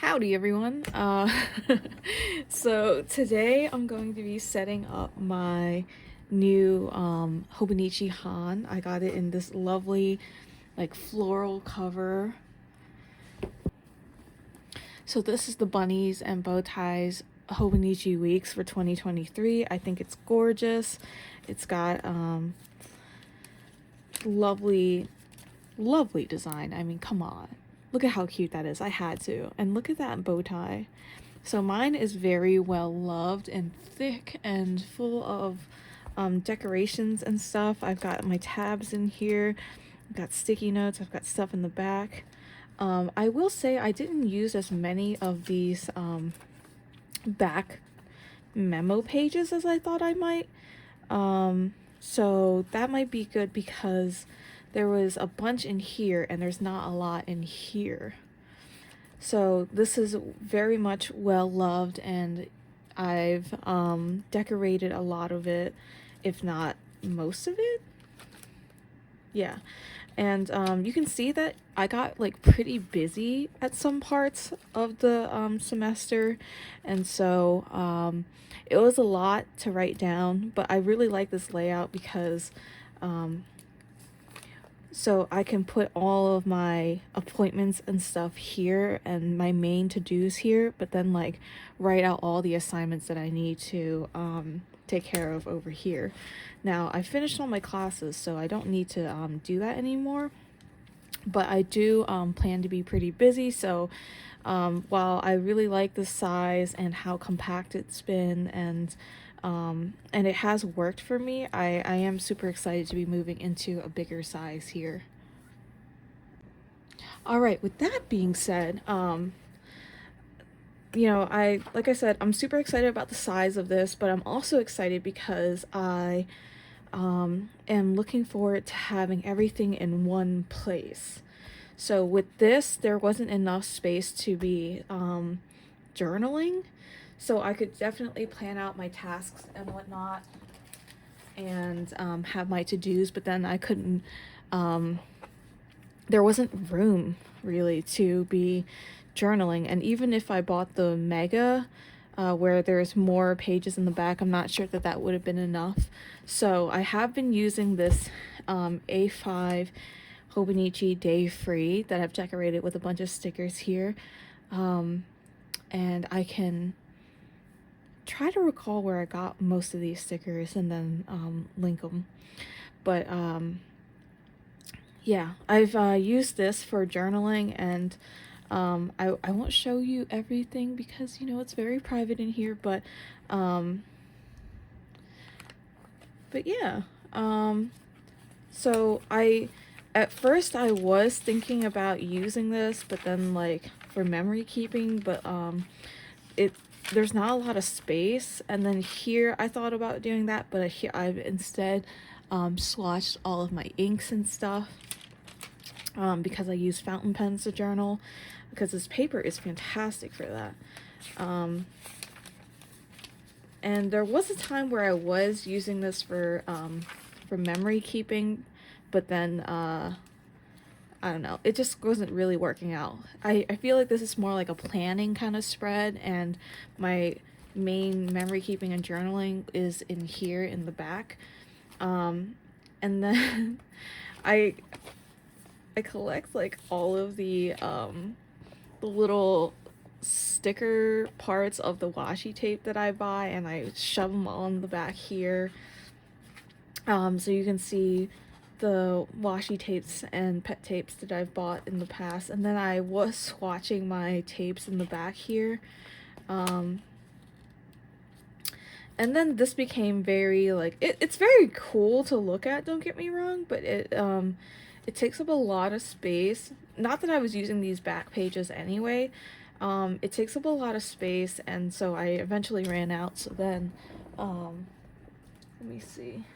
Howdy everyone. So today I'm going to be setting up my new Hobonichi HON. I got it in this lovely like floral cover. So this is the bunnies and bow ties Hobonichi Weeks for 2023. I think it's gorgeous. It's got lovely design. I mean, come on. Look at how cute that is. I had to. And look at that bow tie. So mine is very well loved and thick and full of decorations and stuff. I've got my tabs in here. I've got sticky notes. I've got stuff in the back. I will say I didn't use as many of these back memo pages as I thought I might. So that might be good because there was a bunch in here and there's not a lot in here. So this is very much well loved, and I've decorated a lot of it, if not most of it. Yeah. And you can see that I got like pretty busy at some parts of the semester, and so it was a lot to write down, but I really like this layout because so I can put all of my appointments and stuff here and my main to-dos here, but then like write out all the assignments that I need to take care of over here. Now I finished all my classes, so I don't need to do that anymore, but I do plan to be pretty busy. So while I really like the size and how compact it's been, and it has worked for me, I am super excited to be moving into a bigger size here. All right, with that being said, you know, like I said, I'm super excited about the size of this, but I'm also excited because I am looking forward to having everything in one place. So with this, there wasn't enough space to be journaling, so I could definitely plan out my tasks and whatnot and have my to-dos, but then I couldn't, there wasn't room really to be journaling. And even if I bought the mega, where there's more pages in the back, I'm not sure that that would have been enough. So I have been using this A5 Hobonichi Day Free that I've decorated with a bunch of stickers here. And I can try to recall where I got most of these stickers and then link them. But yeah, I've used this for journaling, and I won't show you everything because, you know, it's very private in here, but yeah. So at first I was thinking about using this, but then like for memory keeping, but there's not a lot of space. And then here I thought about doing that, but here I've instead swatched all of my inks and stuff because I use fountain pens to journal, because this paper is fantastic for that. And there was a time where I was using this for memory keeping, but then I don't know, it just wasn't really working out. I feel like this is more like a planning kind of spread, and my main memory keeping and journaling is in here in the back. And then I collect like all of the little sticker parts of the washi tape that I buy, and I shove them all in the back here. So you can see the washi tapes and pet tapes that I've bought in the past, and then I was swatching my tapes in the back here. And then this became very like, it's very cool to look at, don't get me wrong, but it takes up a lot of space. Not that I was using these back pages anyway. It takes up a lot of space, and so I eventually ran out. So then let me see.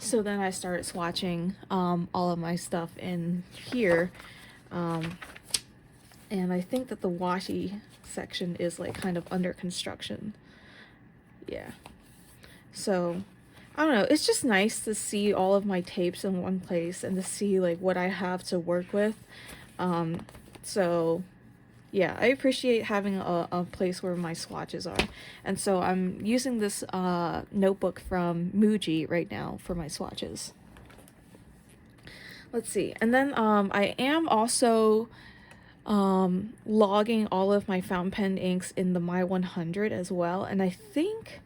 So then I started swatching all of my stuff in here, and I think that the washi section is like kind of under construction. Yeah, so I don't know, it's just nice to see all of my tapes in one place and to see like what I have to work with. So yeah, I appreciate having a place where my swatches are. And so I'm using this notebook from Muji right now for my swatches. Let's see. And then I am also logging all of my fountain pen inks in the My 100 as well. And I think,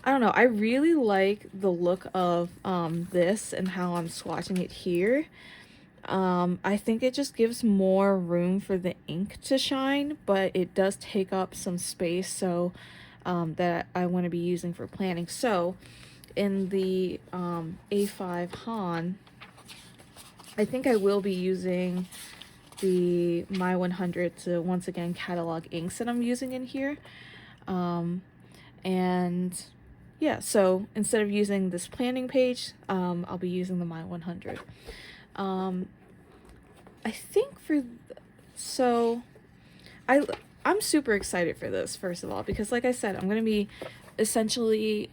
I don't know, I really like the look of this and how I'm swatching it here. I think it just gives more room for the ink to shine, but it does take up some space, so that I want to be using for planning. So in the A5 HON, I think I will be using the My 100 to once again catalog inks that I'm using in here. And yeah, so instead of using this planning page, I'll be using the My 100. I think so I'm super excited for this, first of all, because like I said, I'm going to be essentially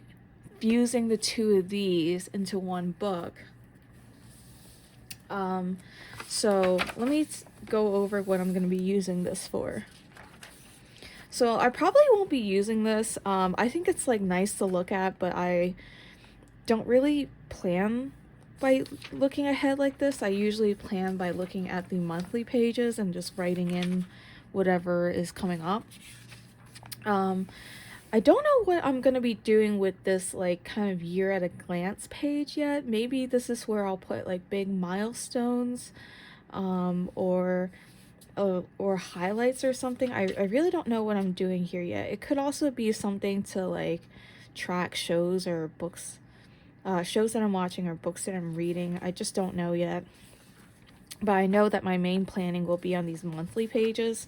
fusing the two of these into one book. So let me go over what I'm going to be using this for. So I probably won't be using this. I think it's like nice to look at, but I don't really plan by looking ahead like this. I usually plan by looking at the monthly pages and just writing in whatever is coming up. I don't know what I'm going to be doing with this like kind of year at a glance page yet. Maybe this is where I'll put like big milestones or highlights or something. I really don't know what I'm doing here yet. It could also be something to like track shows or books, shows that I'm watching or books that I'm reading. I just don't know yet. But I know that my main planning will be on these monthly pages,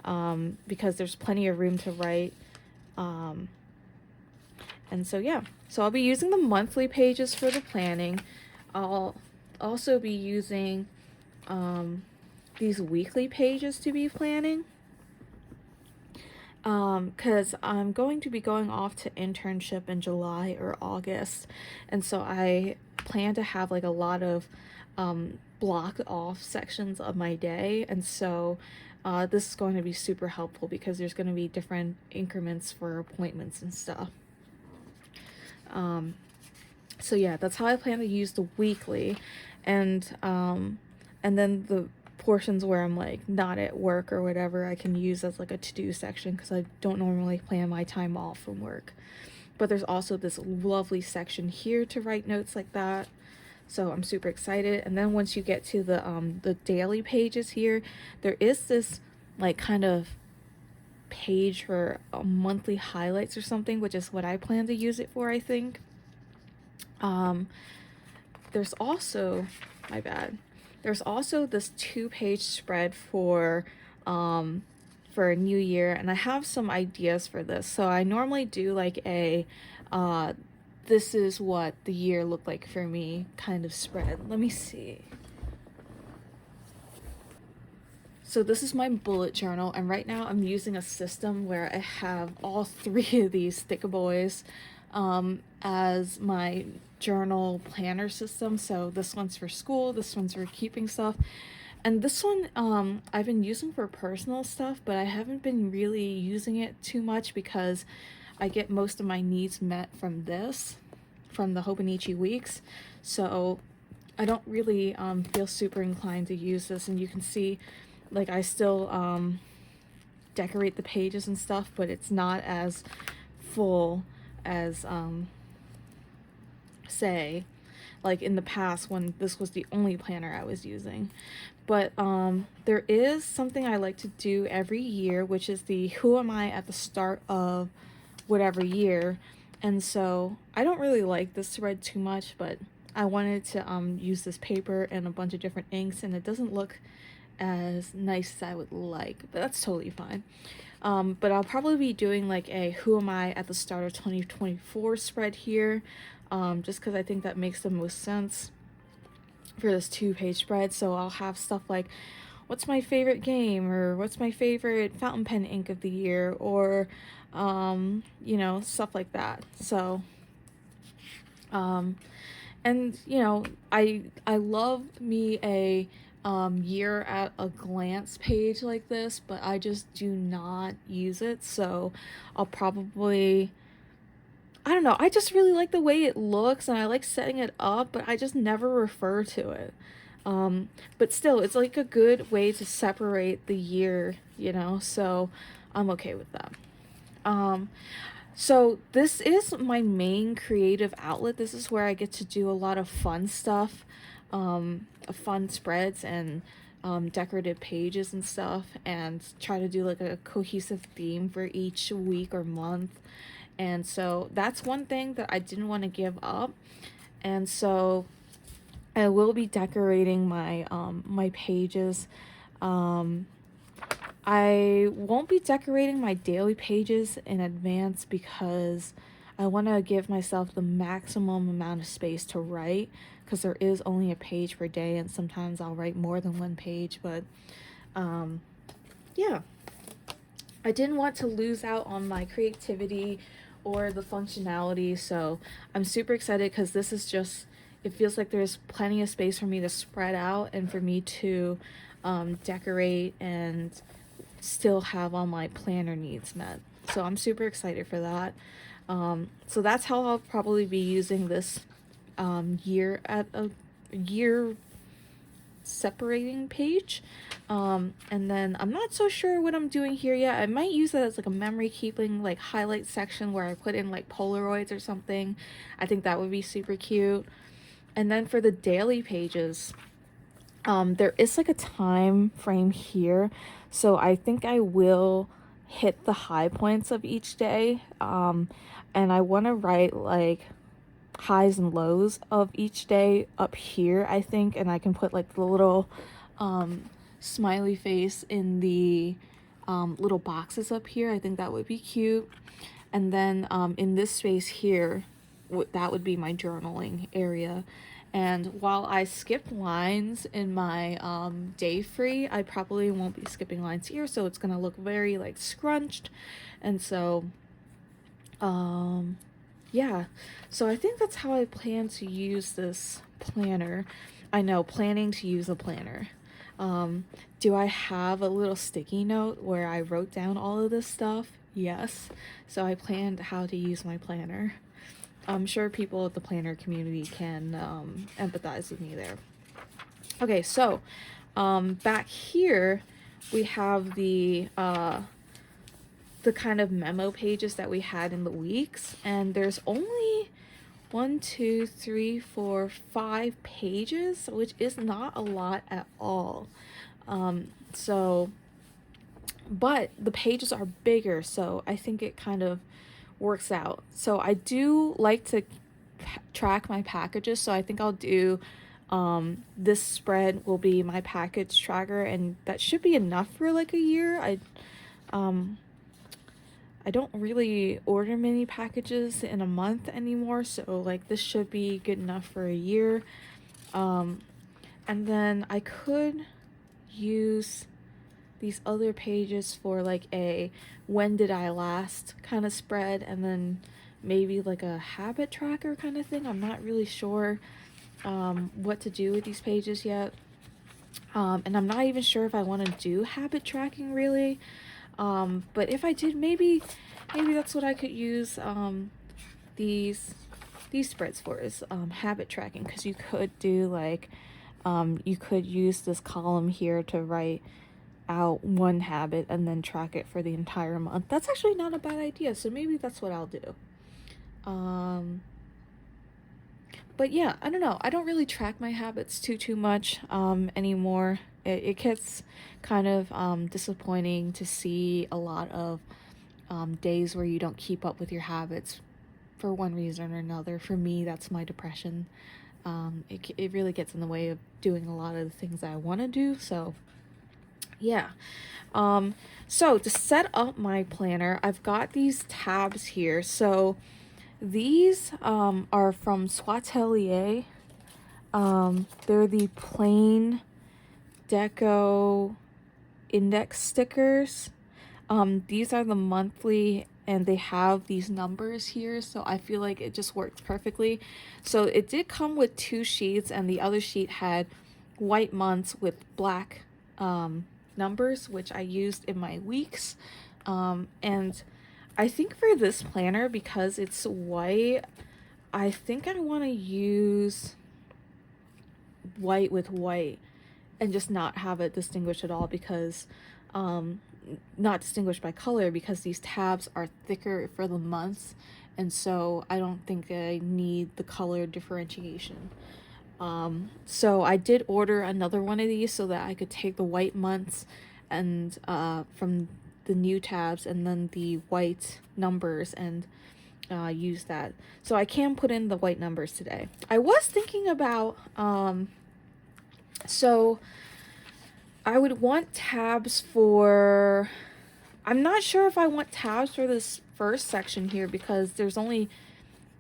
because there's plenty of room to write. And so yeah, so I'll be using the monthly pages for the planning. I'll also be using these weekly pages to be planning, because I'm going to be going off to internship in July or August, and so I plan to have like a lot of block off sections of my day, and so this is going to be super helpful because there's going to be different increments for appointments and stuff. So yeah, that's how I plan to use the weekly, and then the portions where I'm like not at work or whatever, I can use as like a to-do section because I don't normally plan my time off from work. But there's also this lovely section here to write notes like that. So I'm super excited. And then once you get to the daily pages here, there is this like kind of page for monthly highlights or something, which is what I plan to use it for, I think. There's also, my bad, there's also this 2-page spread for New Year, and I have some ideas for this. So I normally do like a this is what the year looked like for me kind of spread. Let me see. So this is my bullet journal, and right now I'm using a system where I have all 3 of these sticker boys as my journal planner system. So this one's for school, this one's for keeping stuff, and this one I've been using for personal stuff, but I haven't been really using it too much because I get most of my needs met from this, from the Hobonichi Weeks. So I don't really feel super inclined to use this, and you can see like I still decorate the pages and stuff, but it's not as full as say like in the past when this was the only planner I was using. But there is something I like to do every year, which is the who am I at the start of whatever year. And so I don't really like this thread too much, but I wanted to use this paper and a bunch of different inks, and it doesn't look as nice as I would like, but that's totally fine. But I'll probably be doing like a who am I at the start of 2024 spread here, just because I think that makes the most sense for this 2-page spread. So I'll have stuff like what's my favorite game, or what's my favorite fountain pen ink of the year, or you know, stuff like that. So and you know, I love me a year at a glance page like this, but I just do not use it. So I'll probably, I don't know, I just really like the way it looks and I like setting it up, but I just never refer to it. But still, it's like a good way to separate the year, you know, so I'm okay with that. Um, so this is my main creative outlet. This is where I get to do a lot of fun stuff, fun spreads and decorative pages and stuff, and try to do like a cohesive theme for each week or month. And so that's one thing that I didn't want to give up. And so I will be decorating my pages. Um, I won't be decorating my daily pages in advance because I want to give myself the maximum amount of space to write, because there is only a page per day and sometimes I'll write more than one page. But yeah, I didn't want to lose out on my creativity or the functionality, so I'm super excited because this is just, it feels like there's plenty of space for me to spread out and for me to decorate and still have all my planner needs met. So I'm super excited for that. So that's how I'll probably be using this year at a year separating page. And then I'm not so sure what I'm doing here yet. I might use it as like a memory keeping like highlight section where I put in like Polaroids or something. I think that would be super cute. And then for the daily pages, there is like a time frame here, so I think I will hit the high points of each day, and I want to write like highs and lows of each day up here, I think, and I can put like the little smiley face in the little boxes up here. I think that would be cute. And then in this space here, that would be my journaling area. And while I skip lines in my day free, I probably won't be skipping lines here, so it's gonna look very like scrunched. And so yeah, so I think that's how I plan to use this planner. I know, planning to use a planner. Do I have a little sticky note where I wrote down all of this stuff? Yes. So I planned how to use my planner. I'm sure people at the planner community can empathize with me there. Okay, so back here we have the kind of memo pages that we had in the weeks, and there's only 5 pages, which is not a lot at all. So, but the pages are bigger, so I think it kind of works out. So I do like to track my packages, so I think I'll do this spread will be my package tracker, and that should be enough for like a year. I don't really order many packages in a month anymore, so like this should be good enough for a year. And then I could use these other pages for like a when did I last kind of spread, and then maybe like a habit tracker kind of thing. I'm not really sure what to do with these pages yet. And I'm not even sure if I want to do habit tracking really. But if I did, maybe that's what I could use these spreads for, is habit tracking, because you could do like you could use this column here to write out one habit and then track it for the entire month. That's actually not a bad idea, so maybe that's what I'll do. But yeah, I don't know. I don't really track my habits too much anymore. It gets kind of disappointing to see a lot of days where you don't keep up with your habits for one reason or another. For me, that's my depression. It really gets in the way of doing a lot of the things that I want to do. So yeah. So to set up my planner, I've got these tabs here. So these are from Swatelier. They're the plain deco index stickers. These are the monthly, and they have these numbers here, so I feel like it just works perfectly. So it did come with 2 sheets, and the other sheet had white months with black numbers, which I used in my weeks. And I think for this planner, because it's white, I think I want to use white with white and just not have it distinguished at all, because not distinguished by color, because these tabs are thicker for the months, and so I don't think I need the color differentiation. So I did order another one of these so that I could take the white months and from the new tabs, and then the white numbers, and use that. So I can put in the white numbers today. I was thinking about so I would want tabs for, I'm not sure if I want tabs for this first section here, because there's only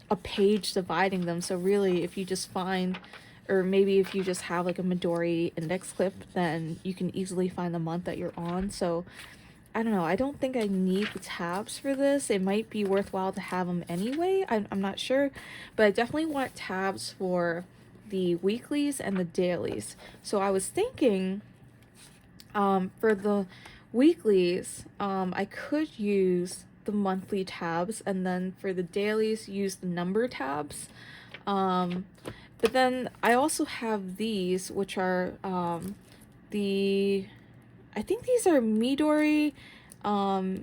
a page dividing them. So really, if you just find, or maybe if you just have like a Midori index clip, then you can easily find the month that you're on. So I don't know. I don't think I need the tabs for this. It might be worthwhile to have them anyway. I'm not sure, but I definitely want tabs for the weeklies and the dailies. So I was thinking, for the weeklies, I could use the monthly tabs, and then for the dailies, use the number tabs. But then I also have these, which are I think these are Midori. I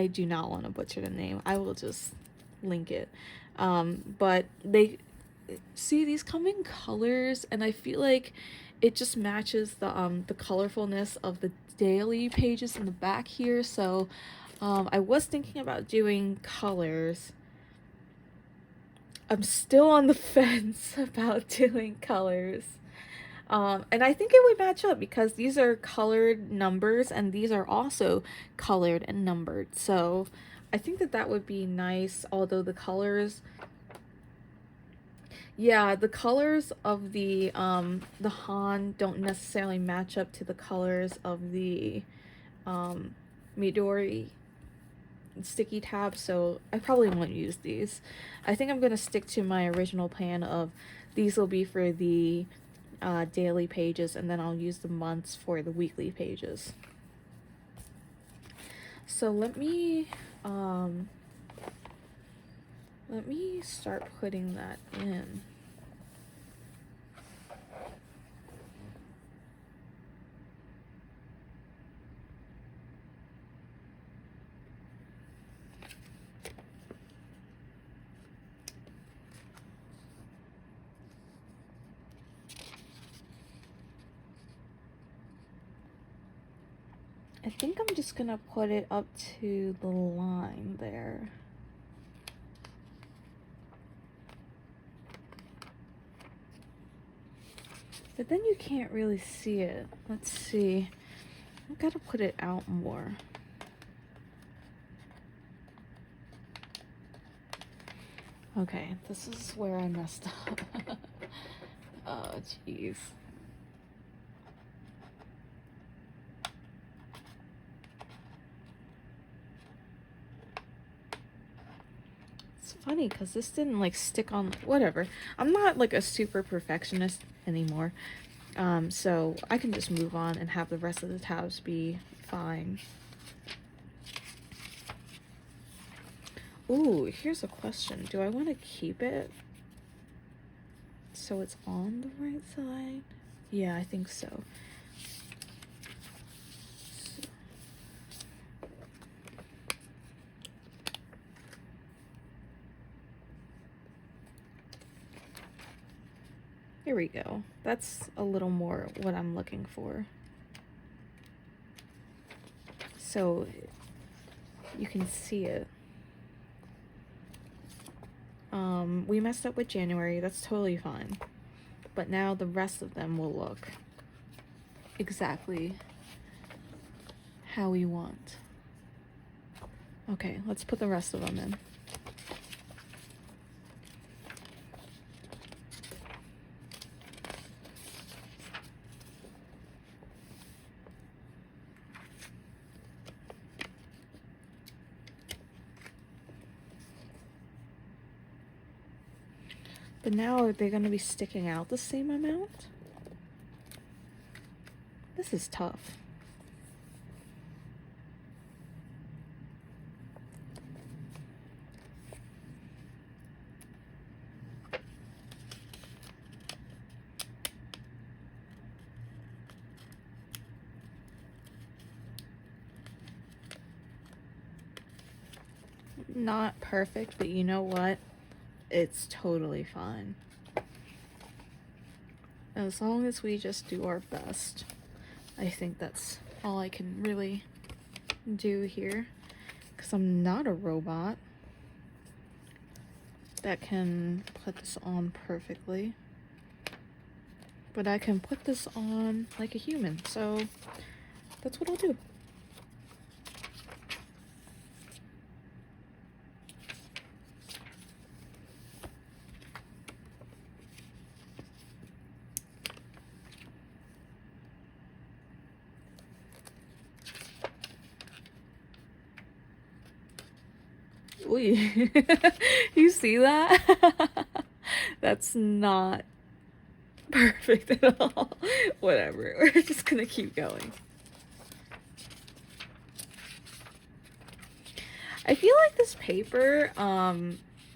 do not want to butcher the name. I will just link it. But they, see, these come in colors, and I feel like it just matches the colorfulness of the daily pages in the back here. So I was thinking about doing colors. I'm still on the fence about doing colors. And I think it would match up, because these are colored numbers and these are also colored and numbered. So I think that that would be nice, although the colors, yeah, the colors of the HON don't necessarily match up to the colors of the Midori sticky tabs, so I probably won't use these. I think I'm gonna stick to my original plan of these will be for the daily pages, and then I'll use the months for the weekly pages. So let me start putting that in. I think I'm just gonna put it up to the line there. But then you can't really see it. Let's see. I've got to put it out more. Okay, this is where I messed up. Oh, jeez. It's funny because this didn't like stick on, whatever. I'm not like a super perfectionist anymore. So I can just move on and have the rest of the tabs be fine. Ooh, here's a question. Do I want to keep it so it's on the right side? Yeah, I think so. Here we go. That's a little more what I'm looking for. So you can see it. We messed up with January. That's totally fine. But now the rest of them will look exactly how we want. Okay, let's put the rest of them in. But now are they going to be sticking out the same amount? This is tough. Not perfect, but you know what? It's totally fine. As long as we just do our best. I think that's all I can really do here. Because I'm not a robot that can put this on perfectly. But I can put this on like a human. So that's what I'll do. Ooh. You see that? That's not perfect at all. Whatever. We're just gonna keep going. I feel like this paper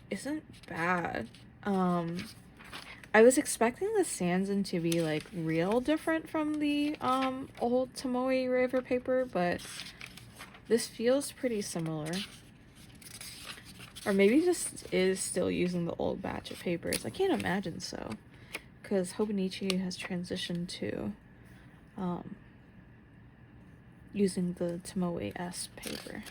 isn't bad. I was expecting the Sanzen to be like real different from the old Tomoe River paper, but this feels pretty similar. Or maybe this is still using the old batch of papers. I can't imagine so, because Hobonichi has transitioned to using the Tomoe S paper.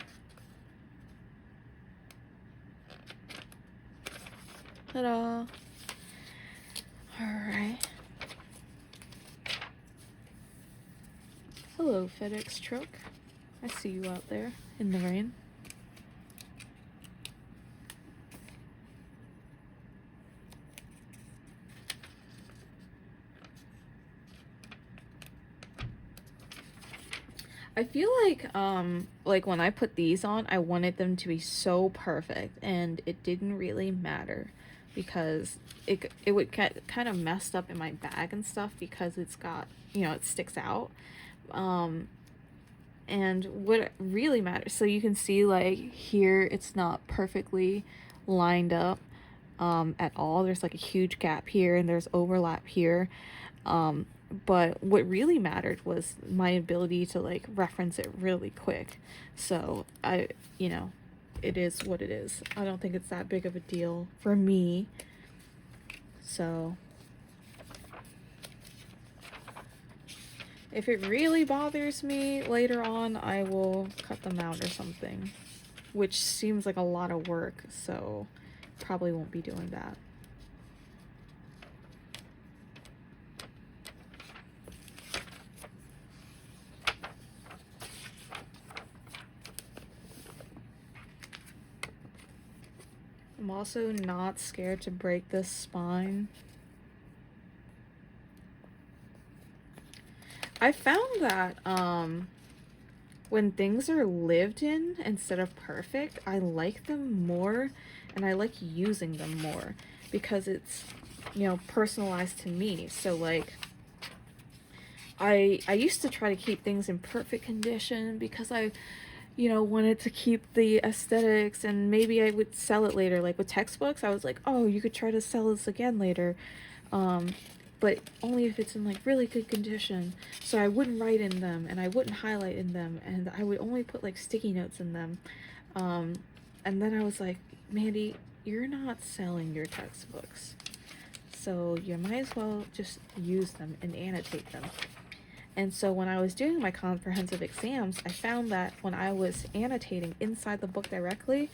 Ta-da! Alright. Hello, FedEx truck. I see you out there in the rain. I feel like when I put these on, I wanted them to be so perfect, and it didn't really matter because it would get kind of messed up in my bag and stuff because it's got, you know, it sticks out. And what really matters, so you can see like here it's not perfectly lined up at all. There's like a huge gap here and there's overlap here. But what really mattered was my ability to like reference it really quick. So you know, it is what it is. I don't think it's that big of a deal for me. So if it really bothers me later on, I will cut them out or something, which seems like a lot of work, so probably won't be doing that. I'm also not scared to break this spine. I found that when things are lived in instead of perfect, I like them more and I like using them more because it's, you know, personalized to me. So like I used to try to keep things in perfect condition because I, you know, wanted to keep the aesthetics, and maybe I would sell it later. Like with textbooks, I was like, oh, you could try to sell this again later, but only if it's in like really good condition. So I wouldn't write in them and I wouldn't highlight in them, and I would only put like sticky notes in them. And then I was like, Mandy, you're not selling your textbooks, so you might as well just use them and annotate them. And so when I was doing my comprehensive exams, I found that when I was annotating inside the book directly,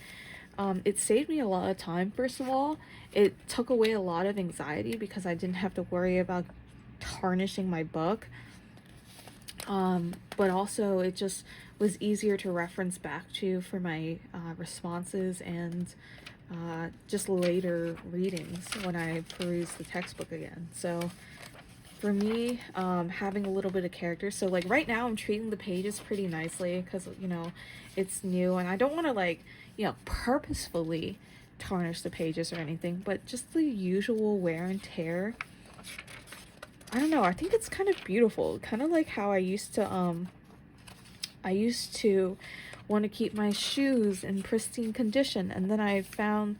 it saved me a lot of time. First of all, it took away a lot of anxiety because I didn't have to worry about tarnishing my book. But also it just was easier to reference back to for my responses and just later readings when I peruse the textbook again. So for me, having a little bit of character, so like right now I'm treating the pages pretty nicely because, you know, it's new and I don't want to like, you know, purposefully tarnish the pages or anything, but just the usual wear and tear. I don't know, I think it's kind of beautiful, kind of like how I used to want to keep my shoes in pristine condition, and then I found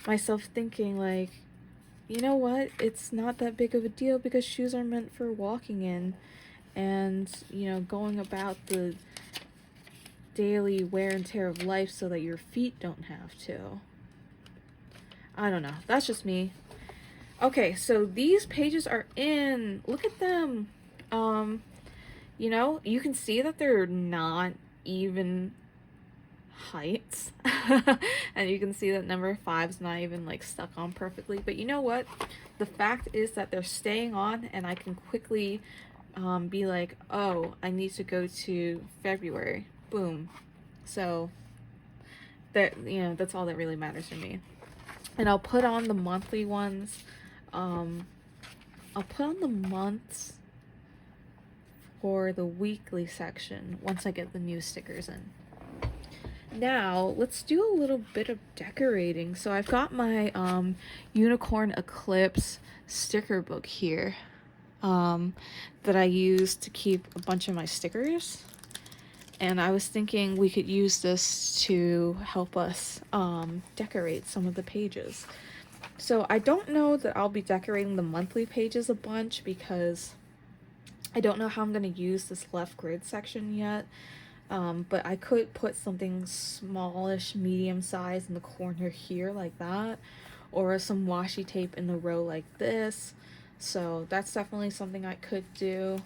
myself thinking like, you know what? It's not that big of a deal because shoes are meant for walking in and, you know, going about the daily wear and tear of life so that your feet don't have to. I don't know. That's just me. Okay, so these pages are in. Look at them. Um, you know, you can see that they're not even heights. And you can see that number 5's not even like stuck on perfectly. But you know what? The fact is that they're staying on, and I can quickly be like, oh, I need to go to February. Boom. So that, you know, that's all that really matters to me. And I'll put on the monthly ones. I'll put on the months for the weekly section once I get the new stickers in. Now, let's do a little bit of decorating. So I've got my Unicorn Eclipse sticker book here that I use to keep a bunch of my stickers. And I was thinking we could use this to help us decorate some of the pages. So I don't know that I'll be decorating the monthly pages a bunch because I don't know how I'm going to use this left grid section yet. But I could put something smallish, medium size in the corner here like that, or some washi tape in the row like this. So that's definitely something I could do.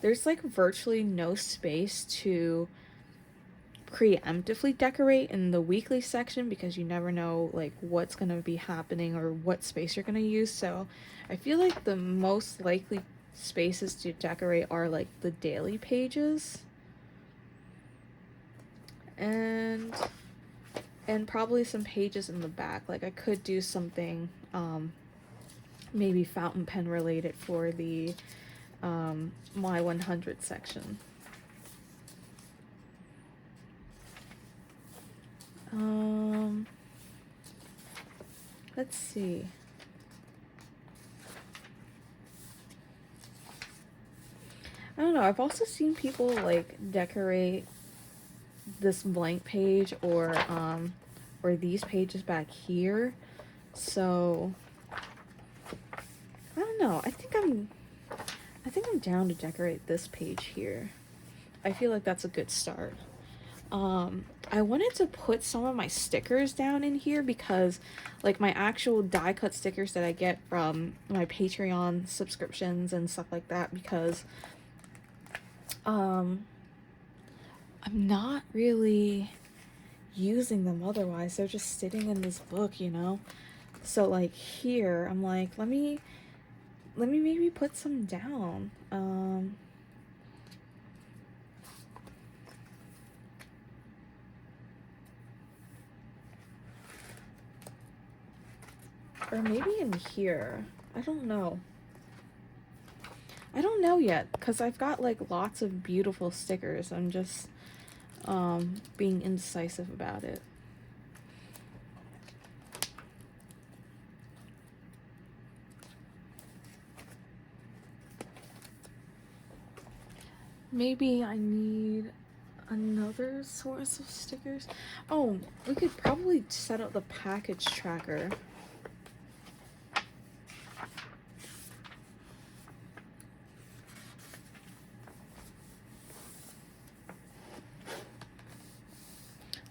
There's like virtually no space to preemptively decorate in the weekly section because you never know like what's going to be happening or what space you're going to use. So I feel like the most likely spaces to decorate are like the daily pages and probably some pages in the back. Like I could do something maybe fountain pen related for the my 100 section. Let's see. I don't know, I've also seen people like decorate this blank page or these pages back here. So I don't know. I think I'm down to decorate this page here. I feel like that's a good start. I wanted to put some of my stickers down in here because like my actual die cut stickers that I get from my Patreon subscriptions and stuff like that, because I'm not really using them otherwise. They're just sitting in this book, you know? So like here, I'm like, let me maybe put some down. Or maybe in here. I don't know. I don't know yet, because I've got like lots of beautiful stickers. I'm just being indecisive about it. Maybe I need another source of stickers. Oh, we could probably set up the package tracker.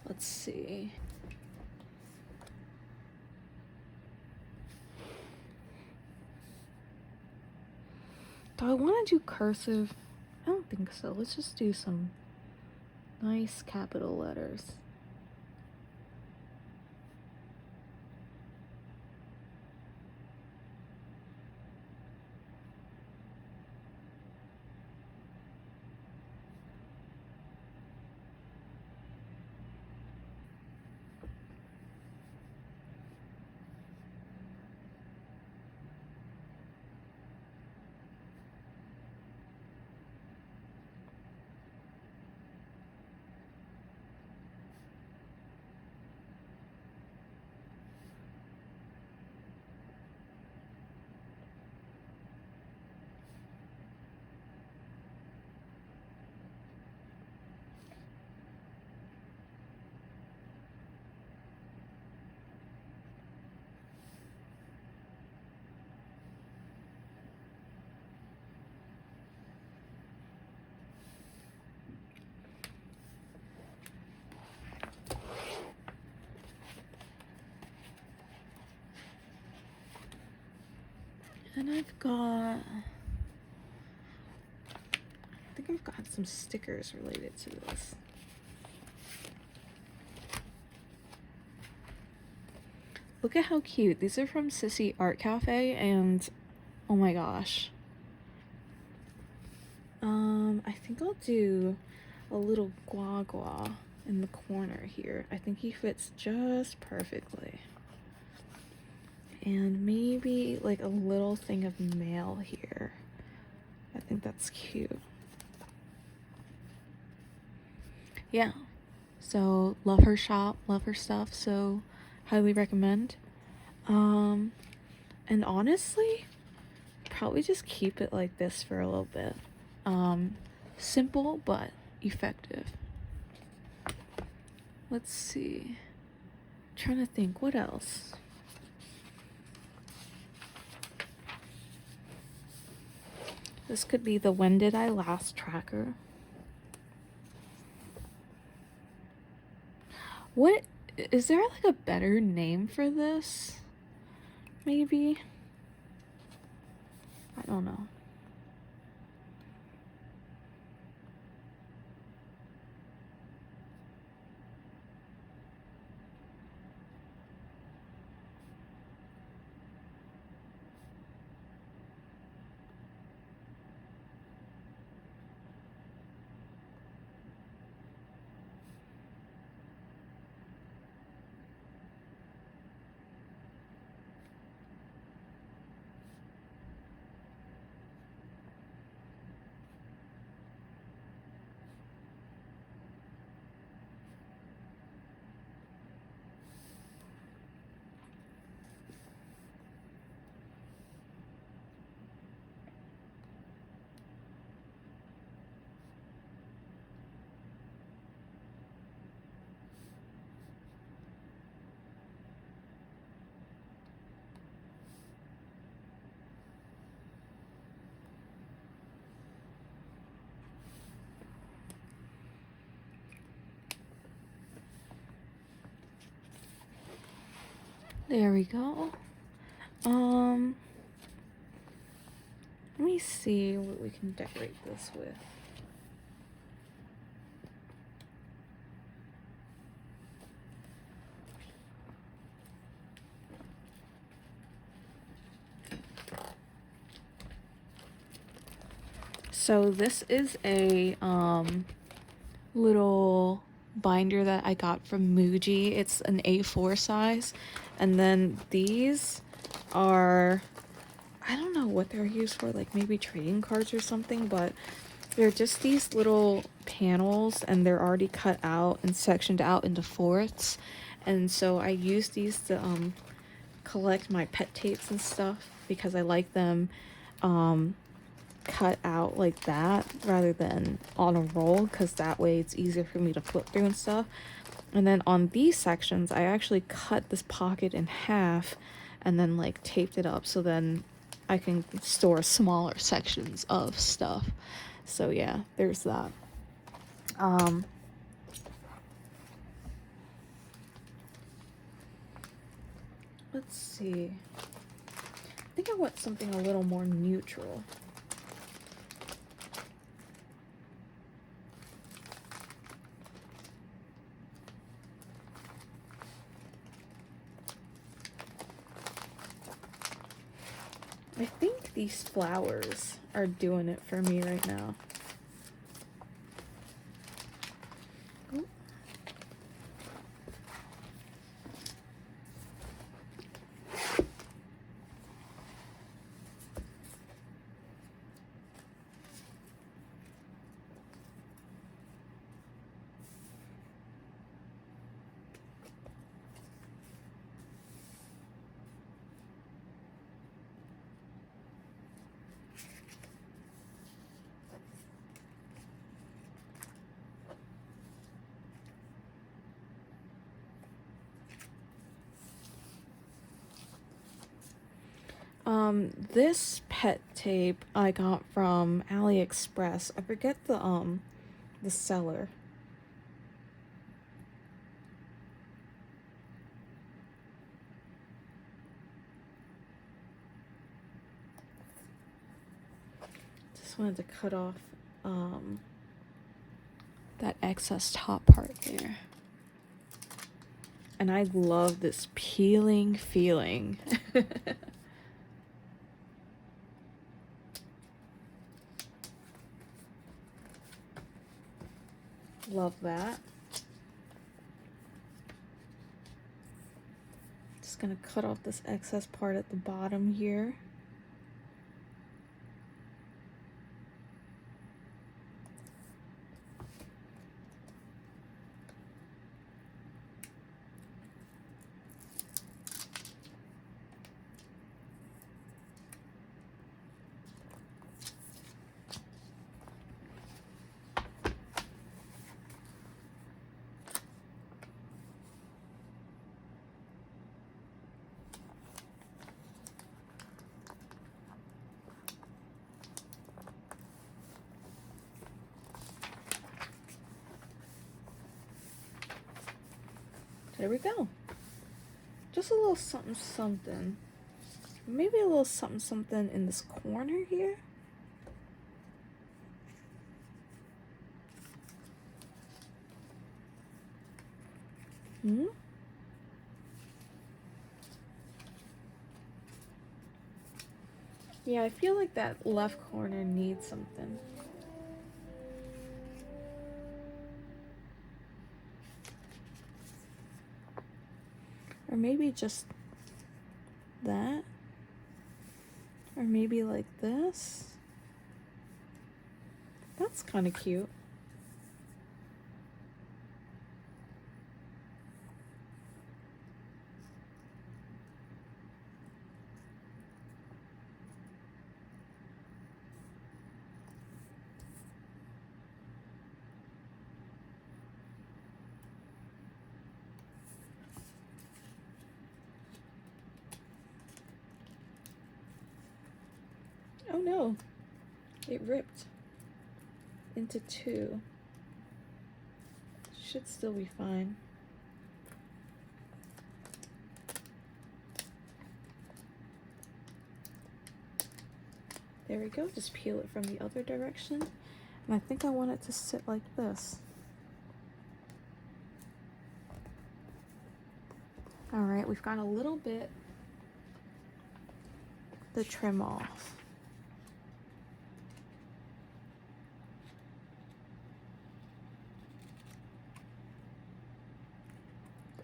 Let's see. Do I want to do cursive? I don't think so. Let's just do some nice capital letters. And I've got, I think I've got some stickers related to this. Look at how cute. These are from Sissy Art Cafe, and oh my gosh. I think I'll do a little guagua in the corner here. I think he fits just perfectly. And maybe like a little thing of mail here. I think that's cute. Yeah. So love her shop, love her stuff, so highly recommend. And honestly, probably just keep it like this for a little bit. Simple but effective. Let's see. I'm trying to think what else. This could be the When Did I Last tracker. What is there like a better name for this? Maybe. I don't know. There we go. Let me see what we can decorate this with. So this is a little binder that I got from Muji. It's an A4 size, and then these are, I don't know what they're used for, like maybe trading cards or something, but they're just these little panels, and they're already cut out and sectioned out into fourths. And so I use these to collect my pet tapes and stuff because I like them cut out like that rather than on a roll, because that way it's easier for me to flip through and stuff. And then on these sections I actually cut this pocket in half and then like taped it up so then I can store smaller sections of stuff. So yeah, there's that. Let's see, I think I want something a little more neutral. I think these flowers are doing it for me right now. Oh. This pet tape I got from AliExpress. I forget the seller. just wanted to cut off that excess top part there. And I love this peeling feeling. Love that. Just gonna cut off this excess part at the bottom here. There we go. Just a little something something. Maybe a little something something in this corner here. Yeah, I feel like that left corner needs something. Or maybe just that. Or maybe like this. That's kind of cute. Oh no, it ripped into two. Should still be fine. There we go, just peel it from the other direction. And I think I want it to sit like this. All right, we've got a little bit to trim off.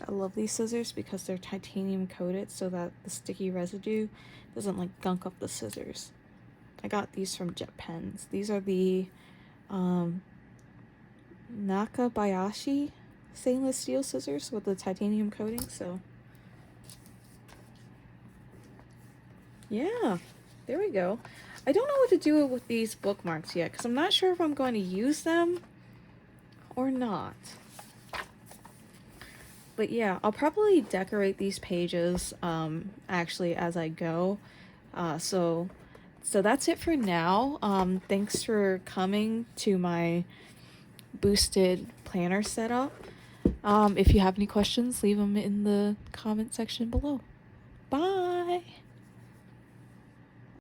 I love these scissors because they're titanium coated so that the sticky residue doesn't like gunk up the scissors. I got these from Jet Pens. These are the Nakabayashi stainless steel scissors with the titanium coating, so yeah, there we go. I don't know what to do with these bookmarks yet because I'm not sure if I'm going to use them or not. But yeah, I'll probably decorate these pages actually as I go. So that's it for now. Thanks for coming to my boosted planner setup. If you have any questions, leave them in the comment section below. Bye!